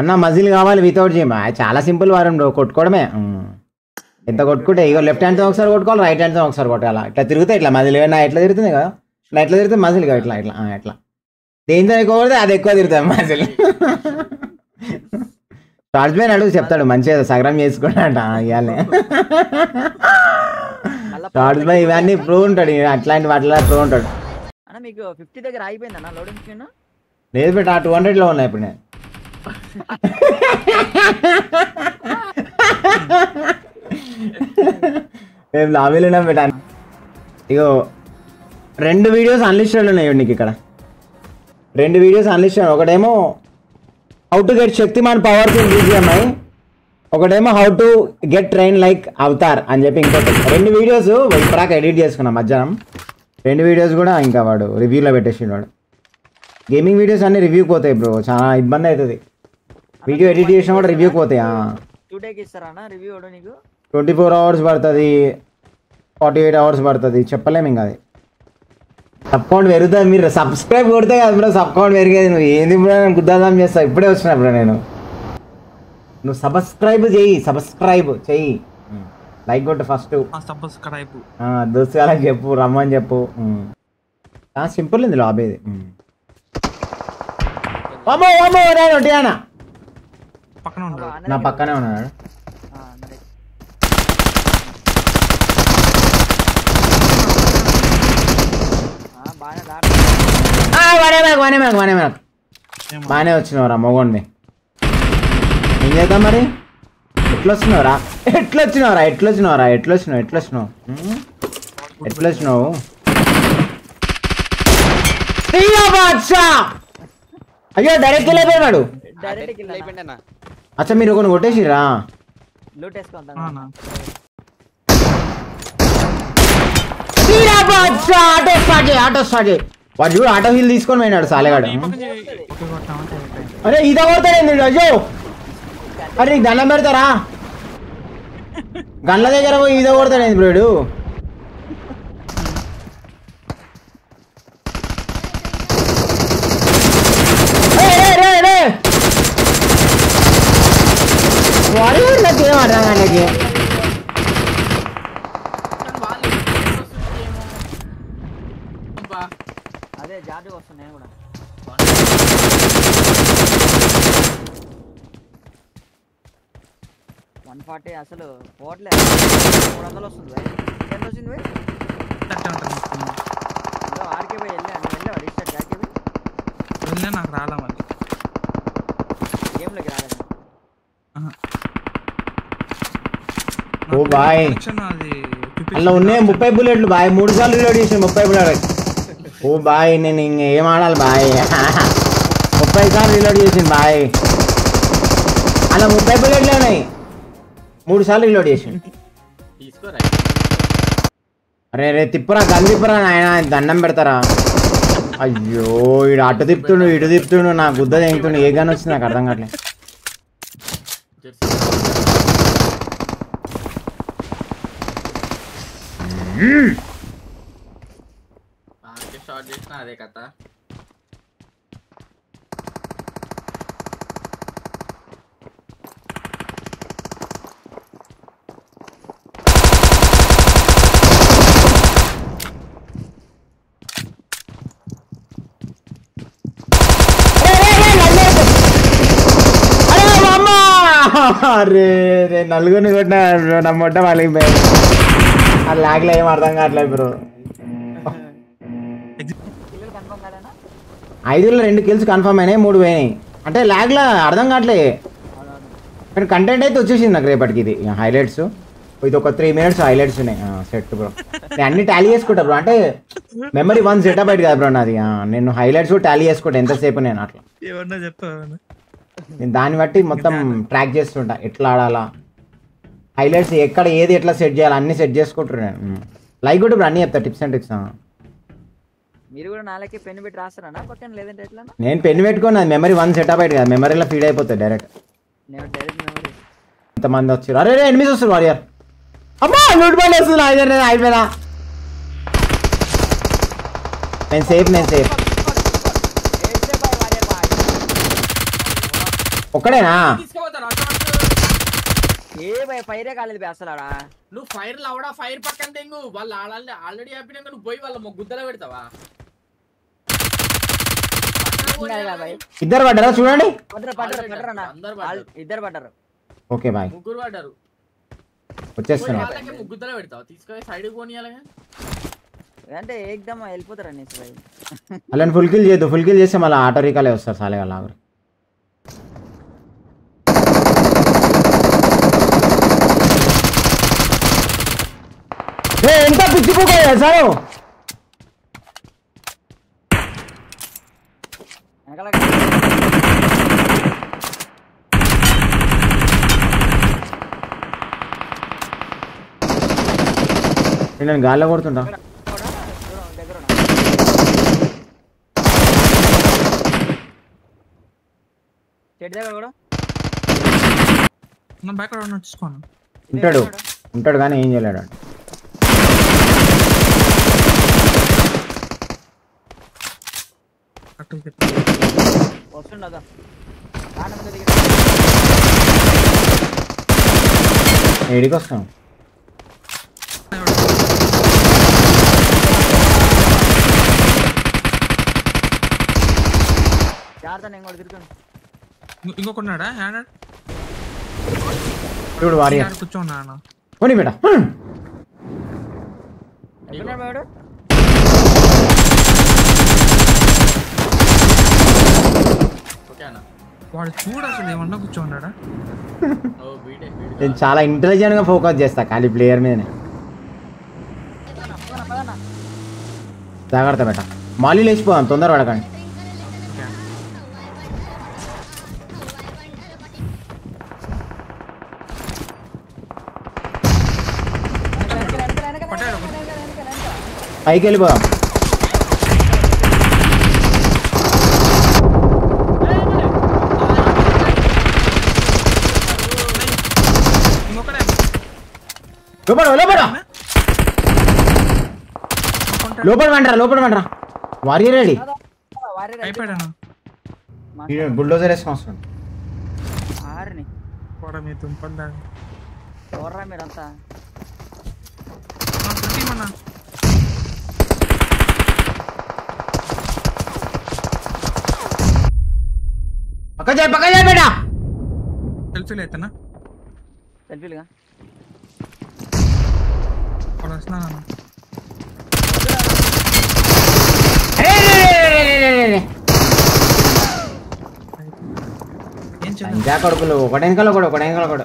అన్న మజిల్ కావాలి without gym చాలా సింపుల్ వారం బ్రో కొట్టుకోవడమే ఎంత కొట్టుకుంటే ఇక లెఫ్ట్ హ్యాండ్తో ఒకసారి కొట్టుకోవాలి రైట్ హ్యాండ్తో ఒకసారి కొట్టాలి ఇట్లా తిరుగుతాయి ఇట్లా మజిల్ నా ఎట్లా తిరుగుతుంది కదా ఎట్లా తిరుగుతుంది మజిల్ కదా ఇట్లా ఇట్లా ఎట్లా దేంతో ఎక్కువ కొడితే అది ఎక్కువ తిరుగుతాయి మజిల్ షార్ట్స్ మ్యాన్ అడుగు చెప్తాడు మంచిగా సగరం చేసుకున్నాట ఇవ్వాలి షార్ట్స్ మ్యాన్ ఇవన్నీ ప్రో ఉంటాడు అట్లాంటి వాటిలో ప్రో ఉంటాడు మీకు 50 దగ్గర అయిపోయిందన్న లోడింగ్ స్క్రీన్ లేదు బట్ ఆ 200లో ఉన్నాయి ఇప్పుడు నేను మేము లాబీలోనే పెట్టాను ఇగో 2 వీడియోస్ అన్లిస్టెడ్ ఉన్నాయి నీకు ఇక్కడ 2 వీడియోస్ అన్లిస్టెడ్ ఒకటేమో how to get Shaktimaan powerful BGMI ఒకటేమో how to get train like Avatar అని చెప్పి ఇంకోటి 2 వీడియోస్ ఇప్పటిదాకా ఎడిట్ చేసుకున్నా మధ్యాహ్నం 2 వీడియోస్ కూడా ఇంకా వాడు రివ్యూలో పెట్టేసిండు వాడు గేమింగ్ వీడియోస్ అన్ని రివ్యూకి పోతాయి బ్రో చాలా ఇబ్బంది అవుతుంది వీడియో ఎడిట్ చేసినా కూడా రివ్యూకి పోతాయి 2 డేకి ఇస్తారా రివ్యూ నీకు 24 hours పడుతుంది 48 hours పడుతుంది చెప్పలేము ఇంకా అది సబ్ కౌంట్ పెరుగుతుంది మీరు సబ్స్క్రైబ్ కొడితే కదా బ్రో సబ్ కౌంట్ పెరిగేది నువ్వు ఏంది బ్రో నేను గుద్దాదాం చేస్తావు ఇప్పుడే వచ్చినా బ్రో నేను నువ్వు సబ్స్క్రైబ్ చెయ్యి లైక్ కొట్టు ఫస్ట్ దోస్తుగాలకు చెప్పు రమ్మని చెప్పు సింపుల్ ఉంది లాబీ ఇది నా పక్కనే ఉన్నాడు బాగానే వచ్చినవరా మొగోడిని ఏం చేద్దాం మరి ఎట్లొచ్చినావు అయ్యో డైరెక్ట్ వెళ్ళిపోయాడు అచ్చా మీరు కొన్ని కొట్టేసిరా ఆటో స్టార్ట్ చేయి వాడు చూడు ఆటో హీల్ తీసుకొని పోయినాడు సాలేగాడు అరే ఈత కొడతాడు అయ్యో అరే నీకు దండం పెడతారా గన్ల దగ్గర పోయి ఈత కొడతాడు బ్రోడు నాకేం అర్థం కానీ అదే జాతి వస్తుంది నేను కూడా 140 అసలు పోట్లే 300 వస్తుంది ఎంత వచ్చింది ఆర్కే పోయి వెళ్ళావు రీస్టార్ట్ జాకే పోయి నాకు రాలా మళ్ళీ గేమ్లోకి రాలేదు ఓ బాయ్ అలా ఉన్నాయి 30 బుల్లెట్లు బాయ్ 3 సార్లు రీలోడ్ చేసి 30 బుల్లెట్ ఓ బాయ్ నేను ఇంకేం ఆడాలి బాయ్ 30 సార్లు రీలోడ్ చేసింది బాయ్ అలా 30 బుల్లెట్లు ఉన్నాయి 3 సార్లు రీలోడ్ చేసింది అరే రే తిప్పురా గన్ తిప్పురా నాయన దండం పెడతారా అయ్యో ఇడు అటు తిప్పుతుండు ఇటు తిప్పుతుండు నా గుద్ద తెంగుతుండు ఏ గన్ వచ్చింది నాకు అర్థం కావట్లేదు షార్ట్ చేసిన అదే కథ అరే రే నలుగురిని కొట్టిన నా మొట్ట వాళ్ళకి పోయాడు ఆ లాగ్లో ఏం అర్థం కావట్లేదు బ్రో 5లో 2 కిల్స్ కన్ఫర్మ్ అయినాయి 3 పోయినాయి అంటే లాగ్లో అర్థం కావట్లే కానీ కంటెంట్ అయితే వచ్చేసింది నాకు రేపటికి ఇది హైలైట్స్ ఇది ఒక 3 minutes హైలైట్స్ ఉన్నాయి సెట్ బ్రో నేను అన్ని టాలీ చేసుకుంటా బ్రో అంటే మెమరీ 1 సెటప్ అయితే కదా బ్రో నాది నేను హైలైట్స్ కూడా టాలీ చేసుకుంటా ఎంతసేపు నేను అట్లా నేను దాన్ని బట్టి మొత్తం ట్రాక్ చేస్తుంటా ఎట్లా ఆడాలా హైలైట్స్ ఎక్కడ ఏది ఎట్లా సెట్ చేయాలి అన్ని సెట్ చేసుకుంటారు నేను లైక్ కూడా ఇప్పుడు అన్నీ చెప్తా టిప్స్ అండ్ ట్రిక్స్ మీరు కూడా నాలకి పెన్ పెట్టి రాస్తారా పక్కన లేదంటే ఎట్లా నేను పెన్ పెట్టుకుని అది మెమరీ 1 సెటప్ అయితే కదా మెమరీలో ఫీడ్ అయిపోతుంది డైరెక్ట్ మెమరీ ఇంతమంది వచ్చారు అరే ఎనిమిది వస్తారు వారియర్ అమ్మా లూట్ బాల్ వస్తుంది అయిపోయినా నేను సేఫ్ ఒక్కడేనా తీసుకోపోతారు ఏ భయ ఫైరే కాలేదు బే అసలు ఆడ. నువ్వు ఫైర్ లవడా ఫైర్ పక్కన తెంగు వాళ్ళు ఆల్రెడీ హ్యాపీనాక నువ్వు పోయి వాళ్ళ గుద్దలో పెడతావా ఇద్దరు పడ్డారా చూడండి ఇద్దరు పడ్డారు. ఓకే బాయ్ ముగ్గురు పడ్డారు వచ్చేస్తున్నా ముగ్గుద్దలో పెడతావా తీసుకొని సైడ్ పోనీయాలగా అంటే ఏకదమ్ వెళ్ళిపోతారు అనేసి భయ్. అలా ఫుల్ కిల్ చేయొద్దు ఫుల్ కిల్ చేస్తే మళ్ళీ ఆటో రికాలే వస్తారు సాలే వాళ్ళ ఆగరు ఎంత పిచ్చిపోయా సార్ నేను గాల్లో కొడుతుంటా ఉంటాడు కానీ ఏం చేయలేడు ఏడికి వస్తాం ఇంకొకన్నాడా చూడు వారి కూర్చోన్నా పోనీ బేట వాడు చూడు అసలు ఏమన్నా కూర్చోన్నాడా నేను చాలా ఇంటెలిజెంట్ గా ఫోకస్ చేస్తా ఖాళీ ప్లేయర్ మీదనే జాగ్రత్త బేట మాలీ లేచిపోదాం తొందర పడకండి పైకి వెళ్ళిపోదాం లోపల పండరా వారియర్ రెడీ బుల్డోజర్ వేసుకొని వస్తాడు మీరంతా పక్క చేయ బేటా సెల్ఫీలు అయితేనా సెల్ఫీలుగా కొడుకులు ఒకటెనకాల కూడా